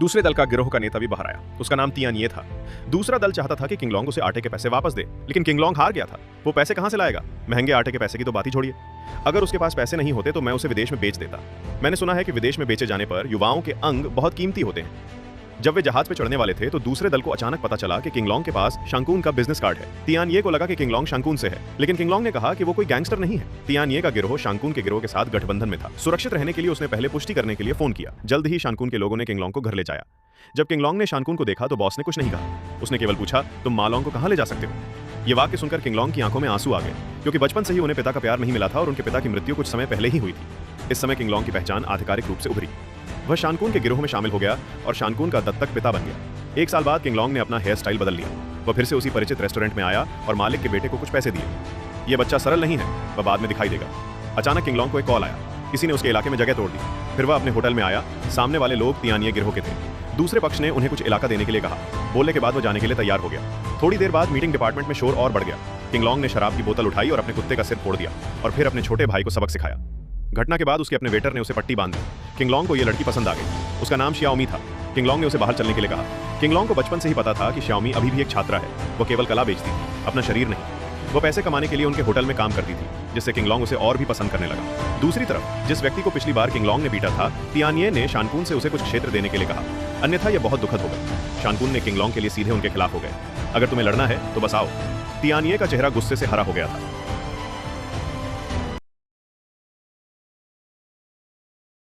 दूसरे दल का गिरोह का नेता भी बाहर आया। उसका नाम तियानिये था। दूसरा दल चाहता था कि किंगलोंग उसे आटे के पैसे वापस दे, लेकिन किंगलोंग हार गया था। वो पैसे कहां से लाएगा? महंगे आटे के पैसे की तो बात ही छोड़िए। अगर उसके पास पैसे नहीं होते तो मैं उसे विदेश में बेच देता। मैंने सुना है कि विदेश में बेचे जाने पर युवाओं के अंग बहुत कीमती होते हैं। जब वे जहाज पे चढ़ने वाले थे तो दूसरे दल को अचानक पता चला कि किंगलोंग के पास शांगकून का बिजनेस कार्ड है। तियानिये को लगा कि किंगलोंग शांगकून से है, लेकिन किंगलोंग ने कहा कि वो कोई गैंगस्टर नहीं है। तियानिये का गिरोह शांगकून के गिरोह के साथ गठबंधन में था। सुरक्षित रहने के लिए उसने पहले पुष्टि करने के लिए फोन किया। जल्द ही शांगकून के लोगों ने किंगलोंग को घर ले जाया। जब किंगलोंग ने शांगकून को देखा तो बॉस ने कुछ नहीं कहा। उसने केवल पूछा, तुम मालोंग को कहां ले जा सकते हो? ये वाक्य सुनकर किंगलोंग की आंखों में आंसू आ गए, क्योंकि बचपन से ही उन्हें पिता का प्यार नहीं मिला था और उनके पिता की मृत्यु कुछ समय पहले ही हुई थी। इस समय किंगलोंग की पहचान आधिकारिक रूप से उभरी। वह शांगकून के गिरोह में शामिल हो गया और शांगकून का दत्तक पिता बन गया। एक साल बाद किंगलोंग ने अपना हेयर स्टाइल बदल लिया। वह फिर से उसी परिचित रेस्टोरेंट में आया और मालिक के बेटे को कुछ पैसे दिए। ये बच्चा सरल नहीं है, वह बाद में दिखाई देगा। अचानक किंगलोंग को एक कॉल आया। किसी ने उसके इलाके में जगह तोड़ दी। फिर वह अपने होटल में आया। सामने वाले लोग तियानिये गिरोह के थे। दूसरे पक्ष ने उन्हें कुछ इलाका देने के लिए कहा। बोलने के बाद वो जाने के लिए तैयार हो गया। थोड़ी देर बाद मीटिंग डिपार्टमेंट में शोर और बढ़ गया। किंगलोंग ने शराब की बोतल उठाई और अपने कुत्ते का सिर फोड़ दिया और फिर अपने छोटे भाई को सबक सिखाया। घटना के बाद उसके अपने वेटर ने उसे पट्टी बांध दी। किंगलोंग को यह लड़की पसंद आ गई। उसका नाम श्याओमी था। किंगलोंग ने उसे बाहर चलने के लिए कहा। किंगलोंग को बचपन से ही पता था कि श्याओमी अभी भी एक छात्रा है। वो केवल कला बेचती थी, अपना शरीर नहीं। वो पैसे कमाने के लिए उनके होटल में काम करती थी, जिससे किंगलोंग उसे और भी पसंद करने लगा। दूसरी तरफ जिस व्यक्ति को पिछली बार किंगलोंग ने पीटा था, तियानिये ने शांगकून से उसे कुछ क्षेत्र देने के लिए कहा, अन्यथा यह बहुत दुखद होगा। शांगकून ने किंगलोंग के लिए सीधे उनके खिलाफ हो गए। अगर तुम्हें लड़ना है तो बस आओ। तियानिये का चेहरा गुस्से से हरा हो गया था।